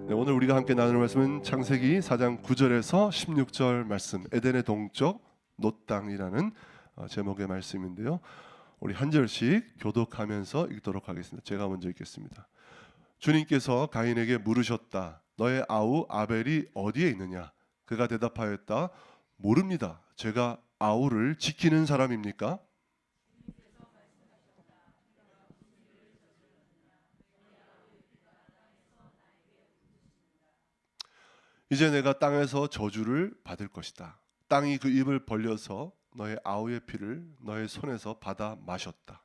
네, 오늘 우리가 함께 나눌 말씀은 창세기 4장 9절에서 16절 말씀, 에덴의 동쪽 놋땅이라는 제목의 말씀인데요. 우리 한 절씩 교독하면서 읽도록 하겠습니다. 제가 먼저 읽겠습니다. 주님께서 가인에게 물으셨다. 너의 아우 아벨이 어디에 있느냐? 그가 대답하였다. 모릅니다. 제가 아우를 지키는 사람입니까? 이제 내가 땅에서 저주를 받을 것이다. 땅이 그 입을 벌려서 너의 아우의 피를 너의 손에서 받아 마셨다.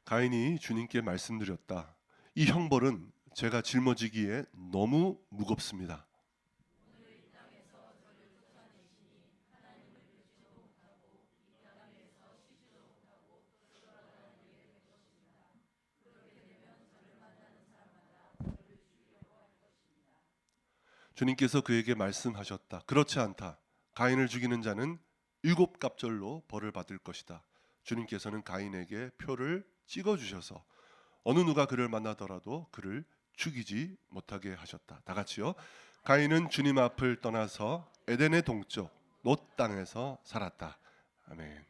가인이 주님께 말씀드렸다. 이 형벌은 제가 짊어지기에 너무 무겁습니다. 주님께서 그에게 말씀하셨다. 그렇지 않다. 가인을 죽이는 자는 7갑절로 벌을 받을 것이다. 주님께서는 가인에게 표를 찍어주셔서 어느 누가 그를 만나더라도 그를 죽이지 못하게 하셨다. 다 같이요. 가인은 주님 앞을 떠나서 에덴의 동쪽 놋 땅에서 살았다. 아멘.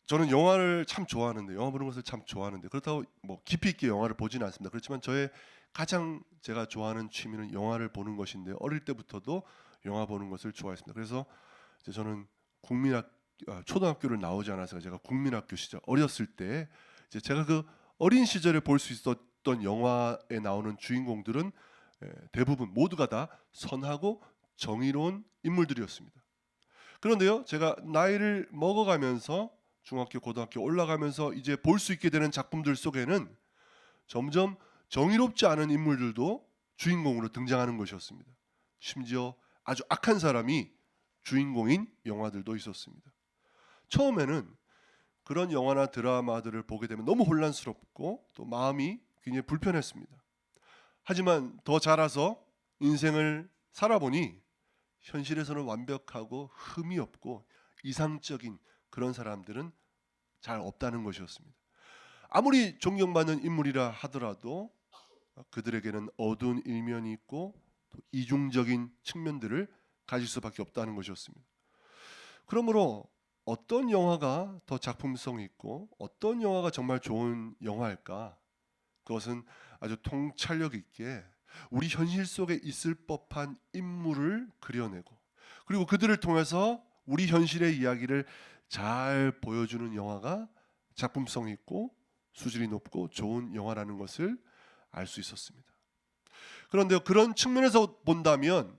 저는 영화를 참 좋아하는데, 영화 보는 것을 참 좋아하는데, 그렇다고 뭐 깊이 있게 영화를 보지는 않습니다. 그렇지만 저의 가장 제가 좋아하는 취미는 영화를 보는 것인데, 어릴 때부터도 영화 보는 것을 좋아했습니다. 그래서 이제 저는 초등학교를 나오지 않아서 제가 국민학교 시절 어렸을 때 이제 제가 그 어린 시절에 볼 수 있었던 영화에 나오는 주인공들은 대부분 모두가 다 선하고 정의로운 인물들이었습니다. 그런데요, 제가 나이를 먹어가면서 중학교, 고등학교 올라가면서 이제 볼 수 있게 되는 작품들 속에는 점점 정의롭지 않은 인물들도 주인공으로 등장하는 것이었습니다. 심지어 아주 악한 사람이 주인공인 영화들도 있었습니다. 처음에는 그런 영화나 드라마들을 보게 되면 너무 혼란스럽고 또 마음이 굉장히 불편했습니다. 하지만 더 자라서 인생을 살아보니 현실에서는 완벽하고 흠이 없고 이상적인 그런 사람들은 잘 없다는 것이었습니다. 아무리 존경받는 인물이라 하더라도 그들에게는 어두운 일면이 있고 또 이중적인 측면들을 가질 수밖에 없다는 것이었습니다. 그러므로 어떤 영화가 더 작품성이 있고 어떤 영화가 정말 좋은 영화일까? 그것은 아주 통찰력 있게 우리 현실 속에 있을 법한 인물을 그려내고 그리고 그들을 통해서 우리 현실의 이야기를 잘 보여주는 영화가 작품성 있고 수준이 높고 좋은 영화라는 것을 알 수 있었습니다. 그런데 그런 측면에서 본다면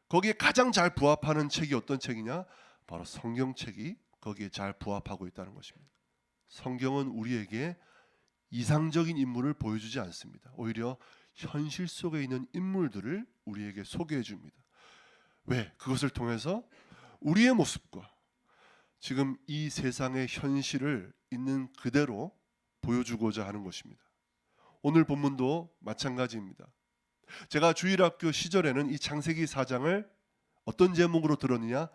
거기에 가장 잘 부합하는 책이 어떤 책이냐? 바로 성경책이 거기에 잘 부합하고 있다는 것입니다. 성경은 우리에게 이상적인 인물을 보여주지 않습니다. 오히려 현실 속에 있는 인물들을 우리에게 소개해 줍니다. 왜? 그것을 통해서 우리의 모습과 지금 이 세상의 현실을 있는 그대로 보여주고자 하는 것입니다. 오늘 본문도 마찬가지입니다. 제가 주일학교 시절에는 이 창세기 4장을 어떤 제목으로 들었느냐?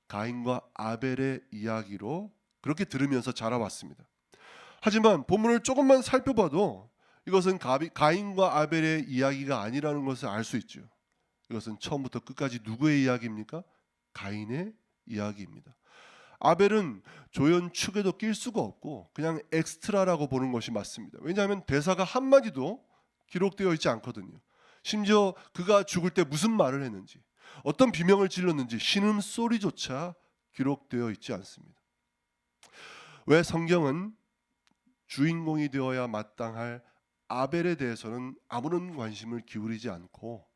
가인과 아벨의 이야기로 그렇게 들으면서 자라왔습니다. 하지만 본문을 조금만 살펴봐도 이것은 가인과 아벨의 이야기가 아니라는 것을 알 수 있죠. 이것은 처음부터 끝까지 누구의 이야기입니까? 가인의 이야기입니다. 아벨은 조연축에도 낄 수가 없고 그냥 엑스트라라고 보는 것이 맞습니다. 왜냐하면 대사가 한마디도 기록되어 있지 않거든요. 심지어 그가 죽을 때 무슨 말을 했는지, 어떤 비명을 질렀는지 신음소리조차 기록되어 있지 않습니다. 왜 성경은 주인공이 되어야 마땅할 아벨에 대해서는 아무런 관심을 기울이지 않고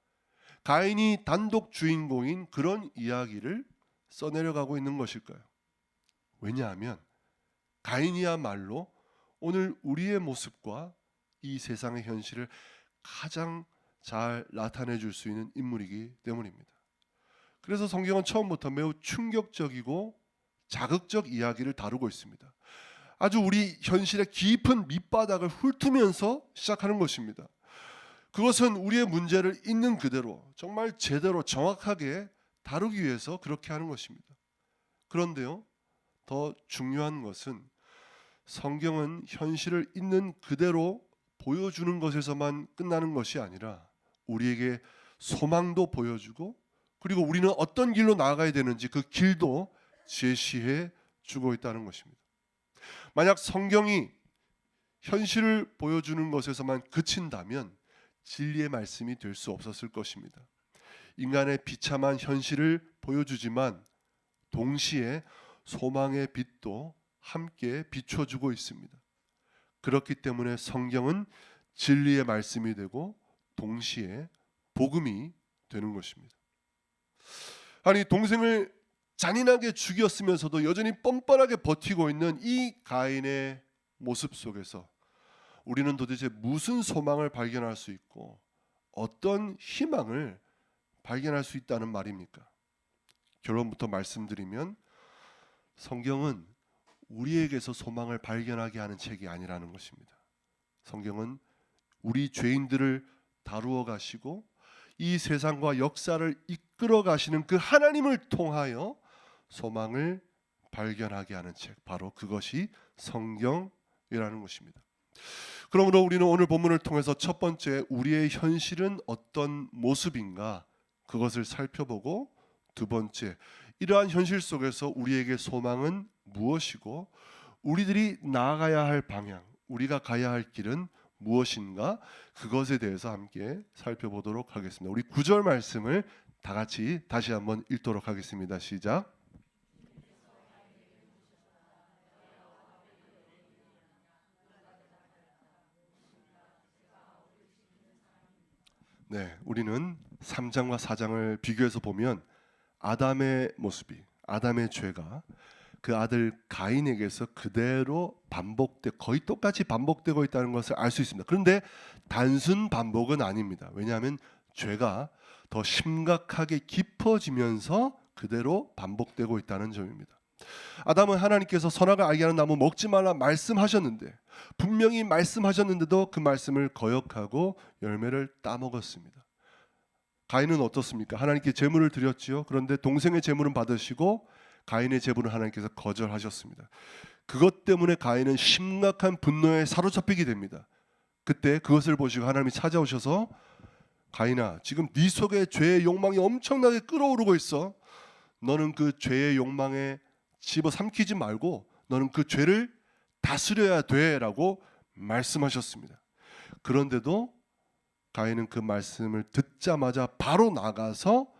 가인이 단독 주인공인 그런 이야기를 써내려가고 있는 것일까요? 왜냐하면 가인이야말로 오늘 우리의 모습과 이 세상의 현실을 가장 잘 나타내 줄 수 있는 인물이기 때문입니다. 그래서 성경은 처음부터 매우 충격적이고 자극적 이야기를 다루고 있습니다. 아주 우리 현실의 깊은 밑바닥을 훑으면서 시작하는 것입니다. 그것은 우리의 문제를 있는 그대로 정말 제대로 정확하게 다루기 위해서 그렇게 하는 것입니다. 그런데요, 더 중요한 것은 성경은 현실을 있는 그대로 보여주는 것에서만 끝나는 것이 아니라 우리에게 소망도 보여주고, 그리고 우리는 어떤 길로 나아가야 되는지 그 길도 제시해 주고 있다는 것입니다. 만약 성경이 현실을 보여주는 것에서만 그친다면 진리의 말씀이 될 수 없었을 것입니다. 인간의 비참한 현실을 보여주지만 동시에 소망의 빛도 함께 비춰주고 있습니다. 그렇기 때문에 성경은 진리의 말씀이 되고 동시에 복음이 되는 것입니다. 아니, 동생을 잔인하게 죽였으면서도 여전히 뻔뻔하게 버티고 있는 이 가인의 모습 속에서 우리는 도대체 무슨 소망을 발견할 수 있고 어떤 희망을 발견할 수 있다는 말입니까? 결론부터 말씀드리면 성경은 우리에게서 소망을 발견하게 하는 책이 아니라는 것입니다. 성경은 우리 죄인들을 다루어 가시고 이 세상과 역사를 이끌어 가시는 그 하나님을 통하여 소망을 발견하게 하는 책, 바로 그것이 성경이라는 것입니다. 그러므로 우리는 오늘 본문을 통해서 첫 번째, 우리의 현실은 어떤 모습인가 그것을 살펴보고, 두 번째, 이러한 현실 속에서 우리에게 소망은 무엇이고 우리들이 나아가야 할 방향, 우리가 가야 할 길은 무엇인가, 그것에 대해서 함께 살펴보도록 하겠습니다. 우리 9절 말씀을 다 같이 다시 한번 읽도록 하겠습니다. 시작. 네, 우리는 3장과 4장을 비교해서 보면 아담의 모습이, 아담의 죄가 그 아들 가인에게서 그대로 거의 똑같이 반복되고 있다는 것을 알 수 있습니다. 그런데 단순 반복은 아닙니다. 왜냐하면 죄가 더 심각하게 깊어지면서 그대로 반복되고 있다는 점입니다. 아담은 하나님께서 선악을 알게 하는 나무 먹지 말라 말씀하셨는데, 분명히 말씀하셨는데도 그 말씀을 거역하고 열매를 따먹었습니다. 가인은 어떻습니까? 하나님께 제물을 드렸지요. 그런데 동생의 제물은 받으시고 가인의 제물은 하나님께서 거절하셨습니다. 그것 때문에 가인은 심각한 분노에 사로잡히게 됩니다. 그때 그것을 보시고 하나님이 찾아오셔서, 가인아, 지금 네 속에 죄의 욕망이 엄청나게 끓어오르고 있어. 너는 그 죄의 욕망에 집어삼키지 말고 너는 그 죄를 다스려야 돼라고 말씀하셨습니다. 그런데도 가인은 그 말씀을 듣자마자 바로 나가서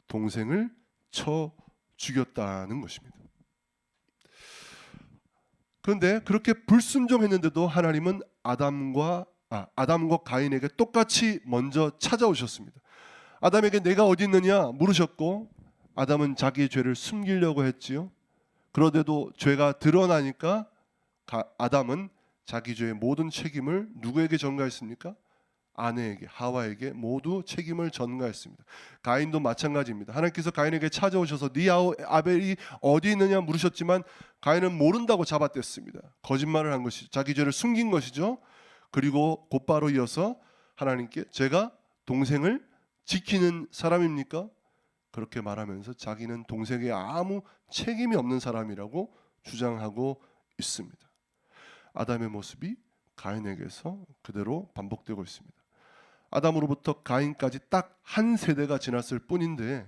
동생을 쳐 죽였다는 것입니다. 그런데 그렇게 불순종했는데도 하나님은 아담과 가인에게 똑같이 먼저 찾아오셨습니다. 아담에게 내가 어디 있느냐 물으셨고, 아담은 자기의 죄를 숨기려고 했지요. 그런데도 죄가 드러나니까 아담은 자기 죄의 모든 책임을 누구에게 전가했습니까? 아내에게, 하와에게 모두 책임을 전가했습니다. 가인도 마찬가지입니다. 하나님께서 가인에게 찾아오셔서 네 아벨이 어디 있느냐 물으셨지만 가인은 모른다고 잡아댔습니다. 거짓말을 한 것이죠. 자기 죄를 숨긴 것이죠. 그리고 곧바로 이어서 하나님께 제가 동생을 지키는 사람입니까? 그렇게 말하면서 자기는 동생에게 아무 책임이 없는 사람이라고 주장하고 있습니다. 아담의 모습이 가인에게서 그대로 반복되고 있습니다. 아담으로부터 가인까지 딱 한 세대가 지났을 뿐인데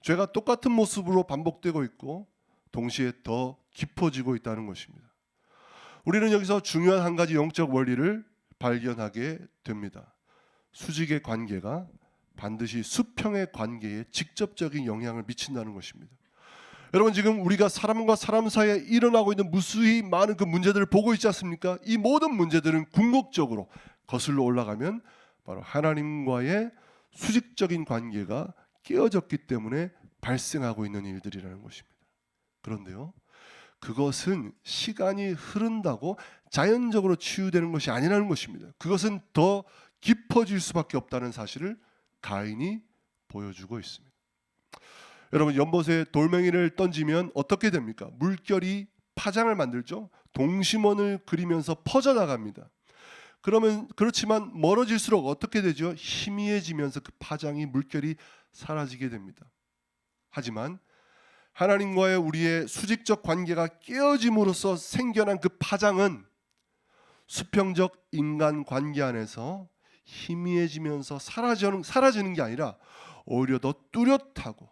죄가 똑같은 모습으로 반복되고 있고 동시에 더 깊어지고 있다는 것입니다. 우리는 여기서 중요한 한 가지 영적 원리를 발견하게 됩니다. 수직의 관계가 반드시 수평의 관계에 직접적인 영향을 미친다는 것입니다. 여러분, 지금 우리가 사람과 사람 사이에 일어나고 있는 무수히 많은 그 문제들을 보고 있지 않습니까? 이 모든 문제들은 궁극적으로 거슬러 올라가면 바로 하나님과의 수직적인 관계가 깨어졌기 때문에 발생하고 있는 일들이라는 것입니다. 그런데요, 그것은 시간이 흐른다고 자연적으로 치유되는 것이 아니라는 것입니다. 그것은 더 깊어질 수밖에 없다는 사실을 가인이 보여주고 있습니다. 여러분, 연못에 돌멩이를 던지면 어떻게 됩니까? 물결이 파장을 만들죠. 동심원을 그리면서 퍼져나갑니다. 그렇지만 멀어질수록 어떻게 되죠? 희미해지면서 그 파장이, 물결이 사라지게 됩니다. 하지만 하나님과의 우리의 수직적 관계가 깨어짐으로써 생겨난 그 파장은 수평적 인간 관계 안에서 희미해지면서 사라지는 게 아니라 오히려 더 뚜렷하고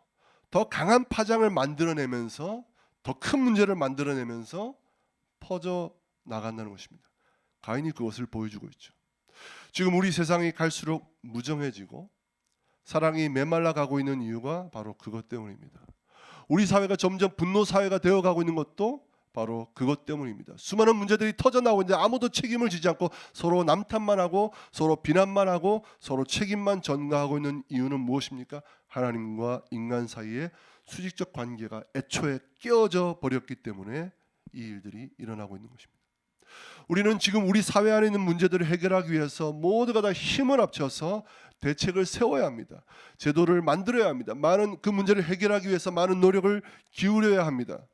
더 강한 파장을 만들어내면서 더 큰 문제를 만들어내면서 퍼져 나간다는 것입니다. 가인이 그것을 보여주고 있죠. 지금 우리 세상이 갈수록 무정해지고 사랑이 메말라 가고 있는 이유가 바로 그것 때문입니다. 우리 사회가 점점 분노 사회가 되어가고 있는 것도 바로 그것 때문입니다. 수많은 문제들이 터져나오고 있는데 아무도 책임을 지지 않고 서로 남탓만 하고 서로 비난만 하고 서로 책임만 전가하고 있는 이유는 무엇입니까? 하나님과 인간 사이의 수직적 관계가 애초에 깨어져 버렸기 때문에 이 일들이 일어나고 있는 것입니다. 우리는 지금 우리 사회 안에 있는 문제들을 해결하기 위해서 모두가 다 힘을 합쳐서 대책을 세워야 합니다. 제도를 만들어야 합니다. 그 문제를 해결하기 위해서 많은 노력을 기울여야 합니다.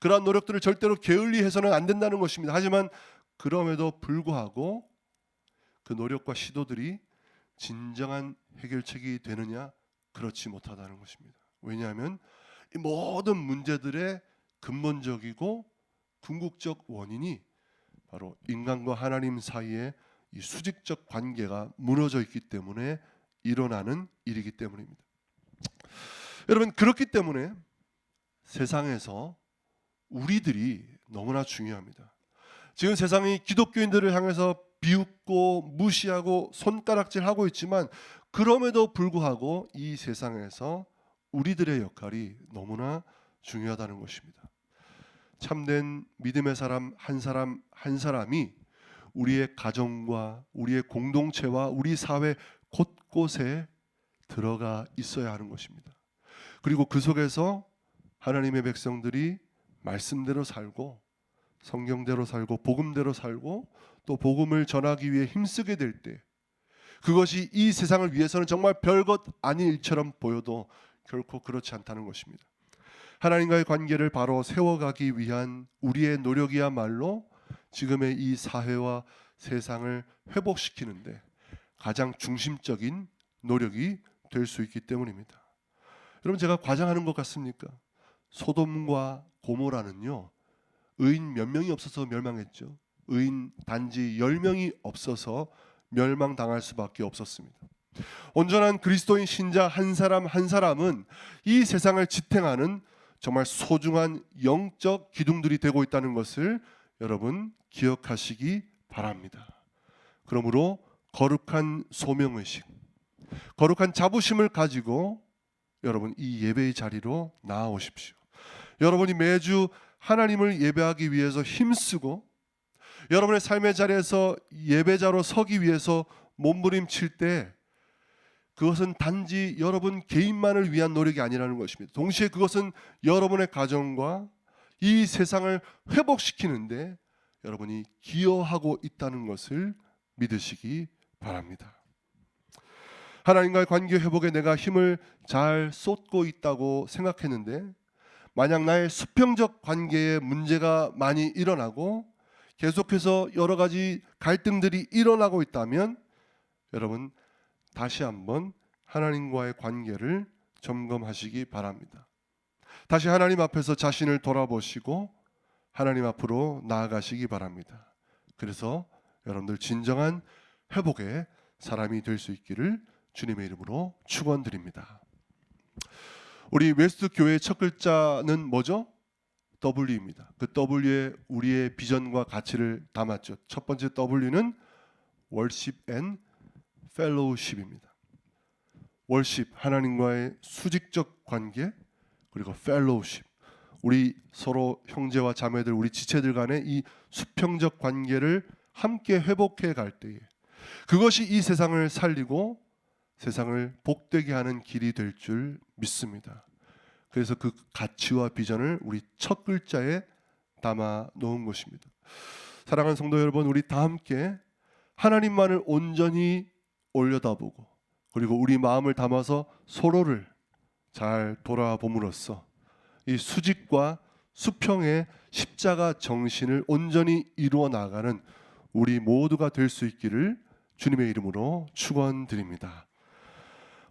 그러한 노력들을 절대로 게을리해서는 안 된다는 것입니다. 하지만 그럼에도 불구하고 그 노력과 시도들이 진정한 해결책이 되느냐? 그렇지 못하다는 것입니다. 왜냐하면 이 모든 문제들의 근본적이고 궁극적 원인이 바로 인간과 하나님 사이의 이 수직적 관계가 무너져 있기 때문에 일어나는 일이기 때문입니다. 여러분, 그렇기 때문에 세상에서 우리들이 너무나 중요합니다. 지금 세상이 기독교인들을 향해서 비웃고 무시하고 손가락질하고 있지만 그럼에도 불구하고 이 세상에서 우리들의 역할이 너무나 중요하다는 것입니다. 참된 믿음의 사람 한 사람이 우리의 가정과 우리의 공동체와 우리 사회 곳곳에 들어가 있어야 하는 것입니다. 그리고 그 속에서 하나님의 백성들이 말씀대로 살고 성경대로 살고 복음대로 살고 또 복음을 전하기 위해 힘쓰게 될 때 그것이 이 세상을 위해서는 정말 별것 아닌 일처럼 보여도 결코 그렇지 않다는 것입니다. 하나님과의 관계를 바로 세워가기 위한 우리의 노력이야말로 지금의 이 사회와 세상을 회복시키는데 가장 중심적인 노력이 될 수 있기 때문입니다. 여러분, 제가 과장하는 것 같습니까? 소돔과 고모라는요, 의인 몇 명이 없어서 멸망했죠. 의인 단지 10명이 없어서 멸망당할 수밖에 없었습니다. 온전한 그리스도인 신자 한 사람 한 사람은 이 세상을 지탱하는 정말 소중한 영적 기둥들이 되고 있다는 것을 여러분 기억하시기 바랍니다. 그러므로 거룩한 소명의식, 거룩한 자부심을 가지고 여러분 이 예배의 자리로 나아오십시오. 여러분이 매주 하나님을 예배하기 위해서 힘쓰고 여러분의 삶의 자리에서 예배자로 서기 위해서 몸부림칠 때 그것은 단지 여러분 개인만을 위한 노력이 아니라는 것입니다. 동시에 그것은 여러분의 가정과 이 세상을 회복시키는데 여러분이 기여하고 있다는 것을 믿으시기 바랍니다. 하나님과의 관계 회복에 내가 힘을 잘 쏟고 있다고 생각했는데 만약 나의 수평적 관계에 문제가 많이 일어나고 계속해서 여러 가지 갈등들이 일어나고 있다면 여러분 다시 한번 하나님과의 관계를 점검하시기 바랍니다. 다시 하나님 앞에서 자신을 돌아보시고 하나님 앞으로 나아가시기 바랍니다. 그래서 여러분들 진정한 회복의 사람이 될 수 있기를 주님의 이름으로 축원드립니다. 우리 웨스트 교회의 첫 글자는 뭐죠? W입니다. 그 W에 우리의 비전과 가치를 담았죠. 첫 번째 W는 Worship and Fellowship입니다. 월십, 하나님과의 수직적 관계, 그리고 Fellowship, 우리 서로 형제와 자매들, 우리 지체들 간의 이 수평적 관계를 함께 회복해 갈 때에 그것이 이 세상을 살리고 세상을 복되게 하는 길이 될 줄 믿습니다. 그래서 그 가치와 비전을 우리 첫 글자에 담아 놓은 것입니다. 사랑하는 성도 여러분, 우리 다 함께 하나님만을 온전히 올려다보고 그리고 우리 마음을 담아서 서로를 잘 돌아봄으로써 이 수직과 수평의 십자가 정신을 온전히 이루어 나가는 우리 모두가 될 수 있기를 주님의 이름으로 축원드립니다.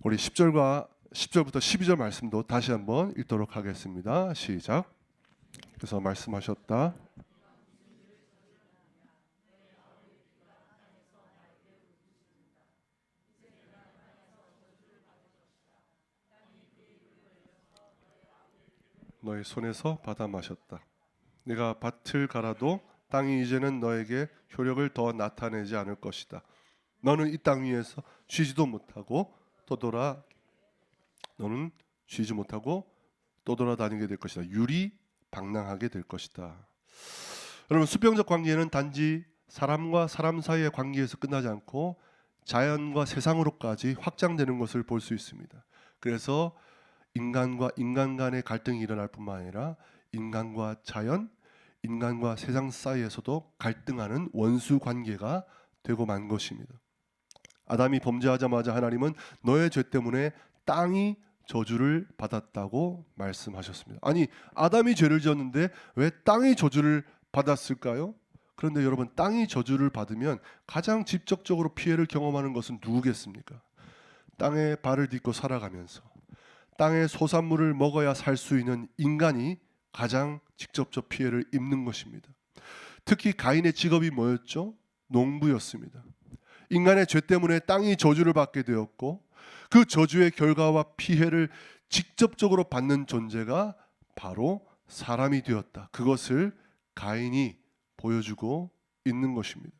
우리 10절과 10절부터 12절 말씀도 다시 한번 읽도록 하겠습니다. 시작. 그래서 말씀하셨다. 너의 손에서 받아 마셨다. 네가 밭을 갈아도 땅이 이제는 너에게 효력을 더 나타내지 않을 것이다. 너는 이 땅 위에서 쉬지도 못하고 너는 쉬지 못하고 떠돌아다니게 될 것이다. 유리방랑하게 될 것이다. 여러분, 수평적 관계는 단지 사람과 사람 사이의 관계에서 끝나지 않고 자연과 세상으로까지 확장되는 것을 볼 수 있습니다. 그래서 인간과 인간 간의 갈등이 일어날 뿐만 아니라 인간과 자연, 인간과 세상 사이에서도 갈등하는 원수 관계가 되고 만 것입니다. 아담이 범죄하자마자 하나님은 너의 죄 때문에 땅이 저주를 받았다고 말씀하셨습니다. 아니, 아담이 죄를 지었는데 왜 땅이 저주를 받았을까요? 그런데 여러분, 땅이 저주를 받으면 가장 직접적으로 피해를 경험하는 것은 누구겠습니까? 땅에 발을 딛고 살아가면서 땅의 소산물을 먹어야 살 수 있는 인간이 가장 직접적 피해를 입는 것입니다. 특히 가인의 직업이 뭐였죠? 농부였습니다. 인간의 죄 때문에 땅이 저주를 받게 되었고 그 저주의 결과와 피해를 직접적으로 받는 존재가 바로 사람이 되었다. 그것을 가인이 보여주고 있는 것입니다.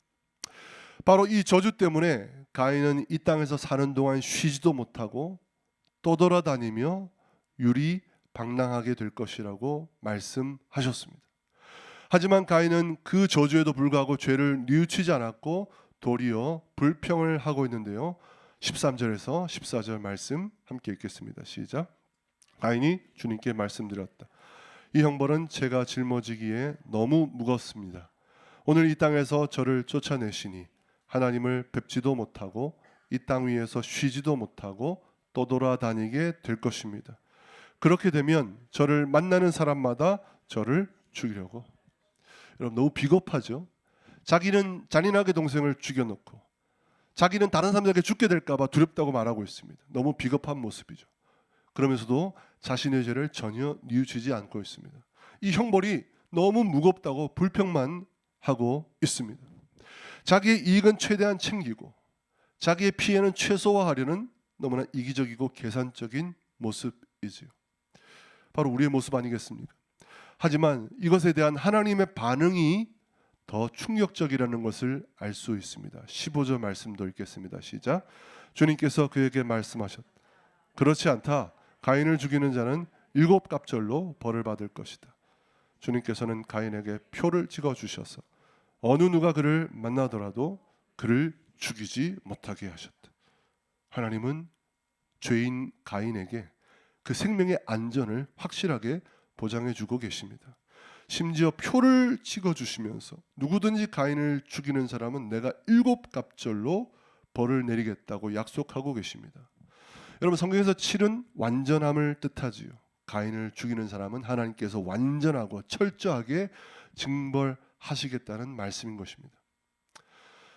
바로 이 저주 때문에 가인은 이 땅에서 사는 동안 쉬지도 못하고 떠돌아다니며 유리방랑하게 될 것이라고 말씀하셨습니다. 하지만 가인은 그 저주에도 불구하고 죄를 뉘우치지 않았고 도리어 불평을 하고 있는데요. 13절에서 14절 말씀 함께 읽겠습니다. 시작. 가인이 주님께 말씀드렸다. 이 형벌은 제가 짊어지기에 너무 무겁습니다. 오늘 이 땅에서 저를 쫓아내시니 하나님을 뵙지도 못하고 이 땅 위에서 쉬지도 못하고 떠돌아다니게 될 것입니다. 그렇게 되면 저를 만나는 사람마다 저를 죽이려고. 여러분, 너무 비겁하죠? 자기는 잔인하게 동생을 죽여놓고 자기는 다른 사람들에게 죽게 될까 봐 두렵다고 말하고 있습니다. 너무 비겁한 모습이죠. 그러면서도 자신의 죄를 전혀 뉘우치지 않고 있습니다. 이 형벌이 너무 무겁다고 불평만 하고 있습니다. 자기의 이익은 최대한 챙기고 자기의 피해는 최소화하려는 너무나 이기적이고 계산적인 모습이지요. 바로 우리의 모습 아니겠습니까? 하지만 이것에 대한 하나님의 반응이 더 충격적이라는 것을 알 수 있습니다. 15절 말씀도 읽겠습니다. 시작. 주님께서 그에게 말씀하셨다. 그렇지 않다. 가인을 죽이는 자는 7갑절로 벌을 받을 것이다. 주님께서는 가인에게 표를 찍어 주셔서 어느 누가 그를 만나더라도 그를 죽이지 못하게 하셨다. 하나님은 죄인 가인에게 그 생명의 안전을 확실하게 보장해 주고 계십니다. 심지어 표를 찍어 주시면서 누구든지 가인을 죽이는 사람은 내가 7갑절로 벌을 내리겠다고 약속하고 계십니다. 여러분, 성경에서 7은 완전함을 뜻하지요. 가인을 죽이는 사람은 하나님께서 완전하고 철저하게 징벌하시겠다는 말씀인 것입니다.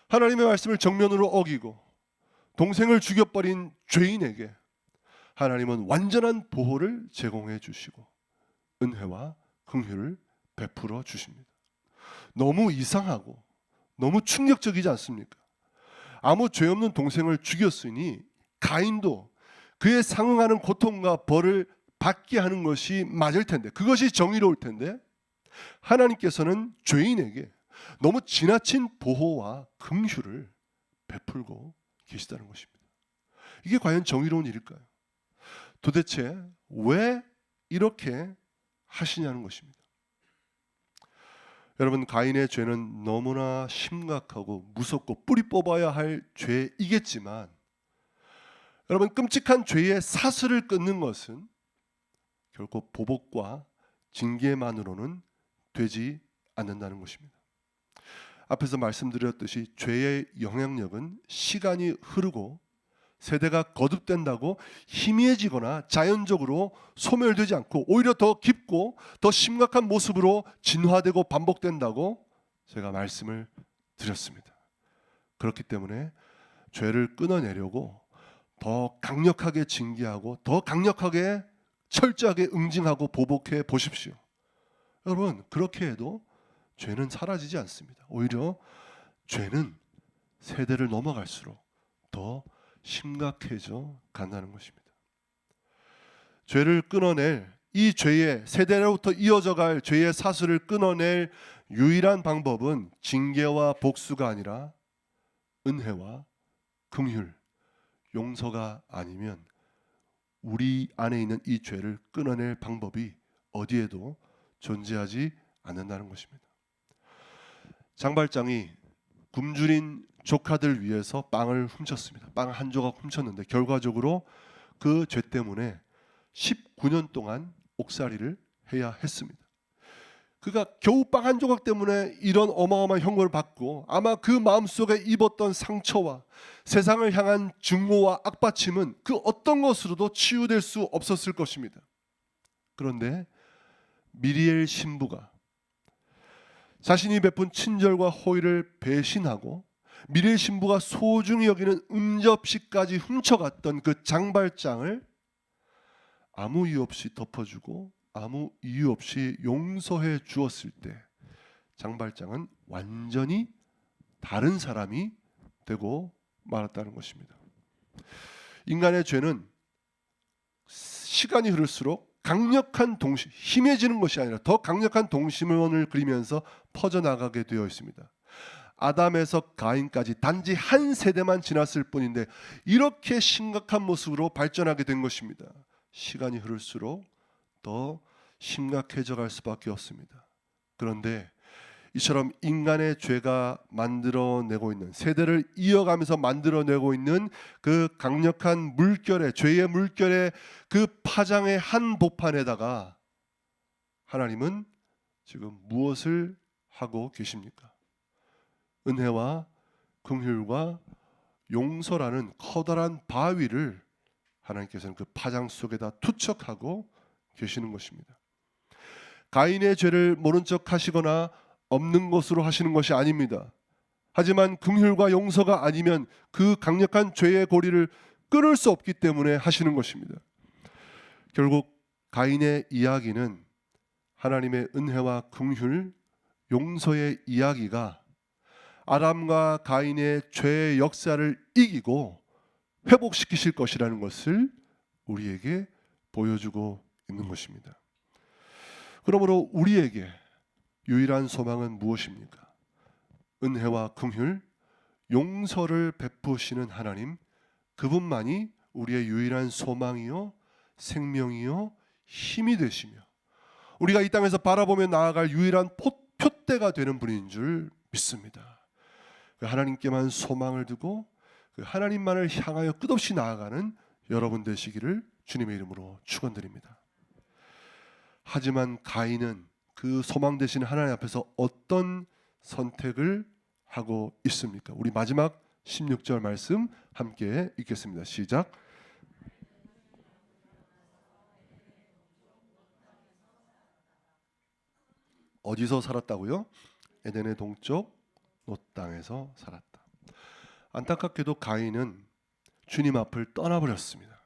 하나님의 말씀을 정면으로 어기고 동생을 죽여버린 죄인에게 하나님은 완전한 보호를 제공해 주시고 은혜와 긍휼을 베풀어 주십니다. 너무 이상하고 너무 충격적이지 않습니까? 아무 죄 없는 동생을 죽였으니 가인도 그에 상응하는 고통과 벌을 받게 하는 것이 맞을 텐데, 그것이 정의로울 텐데, 하나님께서는 죄인에게 너무 지나친 보호와 긍휼을 베풀고 계시다는 것입니다. 이게 과연 정의로운 일일까요? 도대체 왜 이렇게 하시냐는 것입니다. 여러분, 가인의 죄는 너무나 심각하고 무섭고 뿌리 뽑아야 할 죄이겠지만, 여러분, 끔찍한 죄의 사슬을 끊는 것은 결코 보복과 징계만으로는 되지 않는다는 것입니다. 앞에서 말씀드렸듯이 죄의 영향력은 시간이 흐르고 세대가 거듭된다고 희미해지거나 자연적으로 소멸되지 않고 오히려 더 깊고 더 심각한 모습으로 진화되고 반복된다고 제가 말씀을 드렸습니다. 그렇기 때문에 죄를 끊어내려고 더 강력하게 징계하고 더 강력하게 철저하게 응징하고 보복해 보십시오. 여러분, 그렇게 해도 죄는 사라지지 않습니다. 오히려 죄는 세대를 넘어갈수록 더 심각해져 간다는 것입니다. 죄를 끊어낼, 이 죄의 세대로부터 이어져 갈 죄의 사슬을 끊어낼 유일한 방법은 징계와 복수가 아니라 은혜와 긍휼, 용서가 아니면 우리 안에 있는 이 죄를 끊어낼 방법이 어디에도 존재하지 않는다는 것입니다. 장발장이 굶주린 조카들 위해서 빵을 훔쳤습니다. 빵 한 조각 훔쳤는데 결과적으로 그 죄 때문에 19년 동안 옥살이를 해야 했습니다. 그가 겨우 빵 한 조각 때문에 이런 어마어마한 형벌을 받고 아마 그 마음속에 입었던 상처와 세상을 향한 증오와 악받침은 그 어떤 것으로도 치유될 수 없었을 것입니다. 그런데 미리엘 신부가 자신이 베푼 친절과 호의를 배신하고 미리엘 신부가 소중히 여기는 음접시까지 훔쳐갔던 그 장발장을 아무 이유 없이 덮어주고 아무 이유 없이 용서해 주었을 때 장발장은 완전히 다른 사람이 되고 말았다는 것입니다. 인간의 죄는 시간이 흐를수록 강력한 동심, 힘해지는 것이 아니라 더 강력한 동심원을 그리면서 퍼져나가게 되어 있습니다. 아담에서 가인까지 단지 한 세대만 지났을 뿐인데 이렇게 심각한 모습으로 발전하게 된 것입니다. 시간이 흐를수록 더 심각해져 갈 수밖에 없습니다. 그런데 이처럼 인간의 죄가 만들어내고 있는, 세대를 이어가면서 만들어내고 있는 그 강력한 물결의, 죄의 물결의 그 파장의 한복판에다가 하나님은 지금 무엇을 하고 계십니까? 은혜와 긍휼과 용서라는 커다란 바위를 하나님께서는 그 파장 속에다 투척하고 계시는 것입니다. 가인의 죄를 모른 척 하시거나 없는 것으로 하시는 것이 아닙니다. 하지만 긍휼과 용서가 아니면 그 강력한 죄의 고리를 끊을 수 없기 때문에 하시는 것입니다. 결국 가인의 이야기는 하나님의 은혜와 긍휼, 용서의 이야기가 아담과 가인의 죄의 역사를 이기고 회복시키실 것이라는 것을 우리에게 보여주고 있는 것입니다. 그러므로 우리에게 유일한 소망은 무엇입니까? 은혜와 긍휼, 용서를 베푸시는 하나님, 그분만이 우리의 유일한 소망이요 생명이요 힘이 되시며 우리가 이 땅에서 바라보며 나아갈 유일한 표대가 되는 분인 줄 믿습니다. 그 하나님께만 소망을 두고 그 하나님만을 향하여 끝없이 나아가는 여러분 되시기를 주님의 이름으로 축원드립니다. 하지만 가인은 그 소망 되신 하나님 앞에서 어떤 선택을 하고 있습니까? 우리 마지막 16절 말씀 함께 읽겠습니다. 시작. 어디서 살았다고요? 에덴의 동쪽 놋 땅에서 살았다. 안타깝게도 가인은 주님 앞을 떠나버렸습니다.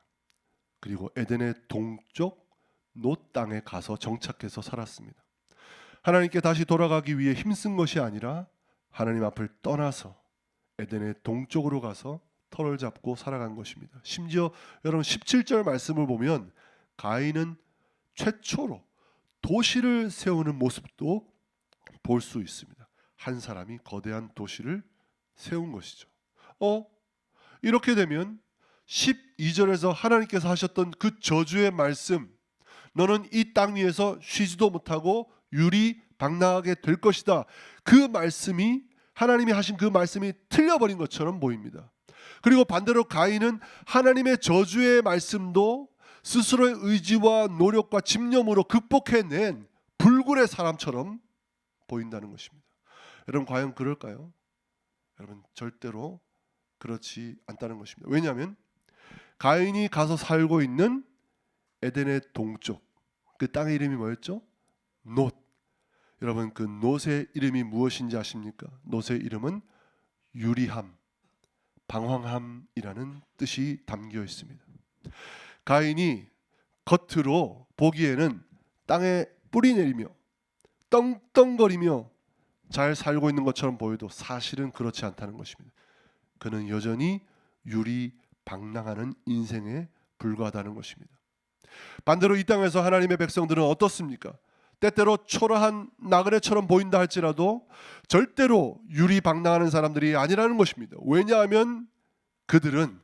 그리고 에덴의 동쪽 놋 땅에 가서 정착해서 살았습니다. 하나님께 다시 돌아가기 위해 힘쓴 것이 아니라 하나님 앞을 떠나서 에덴의 동쪽으로 가서 터를 잡고 살아간 것입니다. 심지어 여러분 17절 말씀을 보면 가인은 최초로 도시를 세우는 모습도 볼 수 있습니다. 한 사람이 거대한 도시를 세운 것이죠. 이렇게 되면 12절에서 하나님께서 하셨던 그 저주의 말씀, 너는 이 땅 위에서 쉬지도 못하고 유리방랑하게 될 것이다, 그 말씀이, 하나님이 하신 그 말씀이 틀려버린 것처럼 보입니다. 그리고 반대로 가인은 하나님의 저주의 말씀도 스스로의 의지와 노력과 집념으로 극복해낸 불굴의 사람처럼 보인다는 것입니다. 여러분 과연 그럴까요? 여러분 절대로 그렇지 않다는 것입니다. 왜냐하면 가인이 가서 살고 있는 에덴의 동쪽, 그 땅의 이름이 뭐였죠? 놋. 여러분 그 놋의 이름이 무엇인지 아십니까? 놋의 이름은 유리함, 방황함이라는 뜻이 담겨 있습니다. 가인이 겉으로 보기에는 땅에 뿌리 내리며 떵떵거리며 잘 살고 있는 것처럼 보여도 사실은 그렇지 않다는 것입니다. 그는 여전히 유리방랑하는 인생에 불과하다는 것입니다. 반대로 이 땅에서 하나님의 백성들은 어떻습니까? 때때로 초라한 나그네처럼 보인다 할지라도 절대로 유리방랑하는 사람들이 아니라는 것입니다. 왜냐하면 그들은,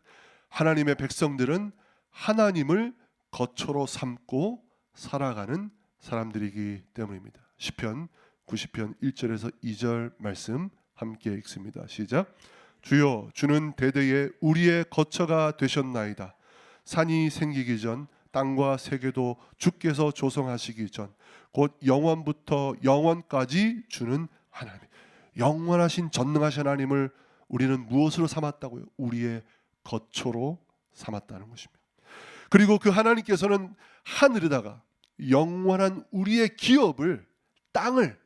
하나님의 백성들은 하나님을 거처로 삼고 살아가는 사람들이기 때문입니다. 시편 90편 1절에서 2절 말씀 함께 읽습니다. 시작. 주여, 주는 대대에 우리의 거처가 되셨나이다. 산이 생기기 전, 땅과 세계도 주께서 조성하시기 전, 곧 영원부터 영원까지 주는 하나님, 영원하신 전능하신 하나님을 우리는 무엇으로 삼았다고요? 우리의 거처로 삼았다는 것입니다. 그리고 그 하나님께서는 하늘에다가 영원한 우리의 기업을, 땅을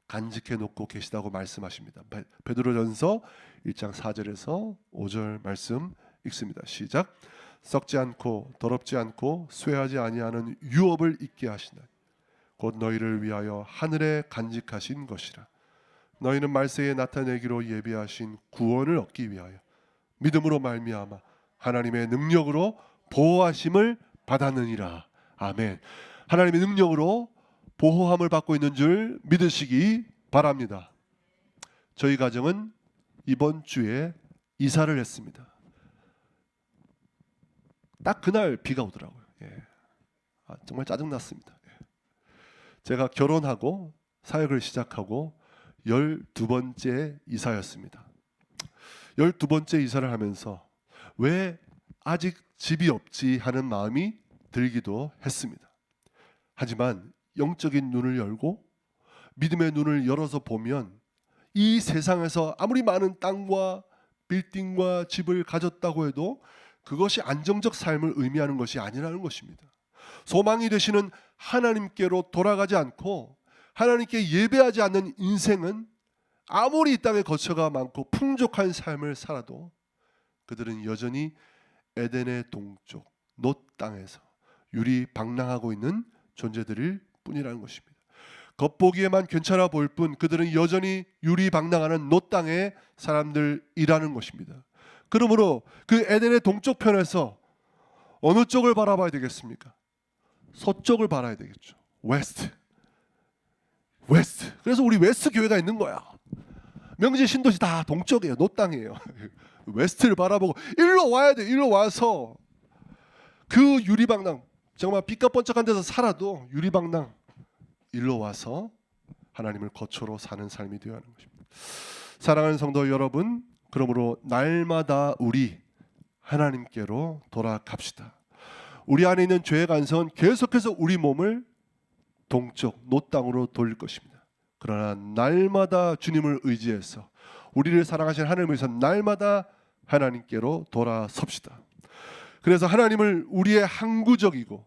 간직해 놓고 계시다고 말씀하십니다. 베드로전서 1장 4절에서 5절 말씀 읽습니다. 시작. 썩지 않고 더럽지 않고 쇠하지 아니하는 유업을 있게 하시나니 곧 너희를 위하여 하늘에 간직하신 것이라. 너희는 말세에 나타내기로 예비하신 구원을 얻기 위하여 믿음으로 말미암아 하나님의 능력으로 보호하심을 받았느니라. 아멘. 하나님의 능력으로 보호함을 받고 있는 줄 믿으시기 바랍니다. 저희 가정은 이번 주에 이사를 했습니다. 딱 그날 비가 오더라고요. 정말 짜증났습니다. 제가 결혼하고 사역을 시작하고 12번째 이사였습니다. 12번째 이사를 하면서 왜 아직 집이 없지 하는 마음이 들기도 했습니다. 하지만 영적인 눈을 열고 믿음의 눈을 열어서 보면 이 세상에서 아무리 많은 땅과 빌딩과 집을 가졌다고 해도 그것이 안정적 삶을 의미하는 것이 아니라는 것입니다. 소망이 되시는 하나님께로 돌아가지 않고 하나님께 예배하지 않는 인생은 아무리 이 땅에 거처가 많고 풍족한 삶을 살아도 그들은 여전히 에덴의 동쪽 놋 땅에서 유리방랑하고 있는 존재들일 뿐이라는 것입니다. 겉보기에만 괜찮아 보일 뿐 그들은 여전히 유리방랑하는 놋 땅의 사람들이라는 것입니다. 그러므로 그 에덴의 동쪽 편에서 어느 쪽을 바라봐야 되겠습니까? 서쪽을 바라야 되겠죠. 웨스트. 그래서 우리 웨스트 교회가 있는 거야. 명지 신도시 다 동쪽이에요. 놋 땅이에요. 웨스트를 바라보고 일로 와야 돼. 일로 와서 그 유리방랑, 정말 빛과 번쩍한 데서 살아도 유리방랑 일로 와서 하나님을 거처로 사는 삶이 되어야 하는 것입니다. 사랑하는 성도 여러분, 그러므로 날마다 우리 하나님께로 돌아갑시다. 우리 안에 있는 죄의 간성은 계속해서 우리 몸을 동쪽 놋 땅으로 돌릴 것입니다. 그러나 날마다 주님을 의지해서 우리를 사랑하신 하나님을 위해서 날마다 하나님께로 돌아섭시다. 그래서 하나님을 우리의 항구적이고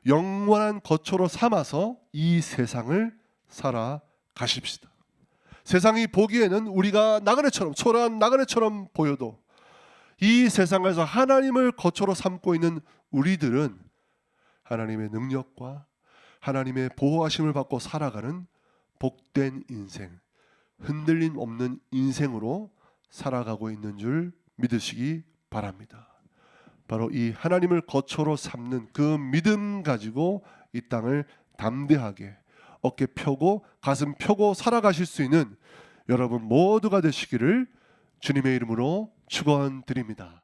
영원한 거처로 삼아서 이 세상을 살아가십시다. 세상이 보기에는 우리가 나그네처럼, 초라한 나그네처럼 보여도 이 세상에서 하나님을 거처로 삼고 있는 우리들은 하나님의 능력과 하나님의 보호하심을 받고 살아가는 복된 인생, 흔들림 없는 인생으로 살아가고 있는 줄 믿으시기 바랍니다. 바로 이 하나님을 거처로 삼는 그 믿음 가지고 이 땅을 담대하게 어깨 펴고 가슴 펴고 살아가실 수 있는 여러분 모두가 되시기를 주님의 이름으로 축원드립니다.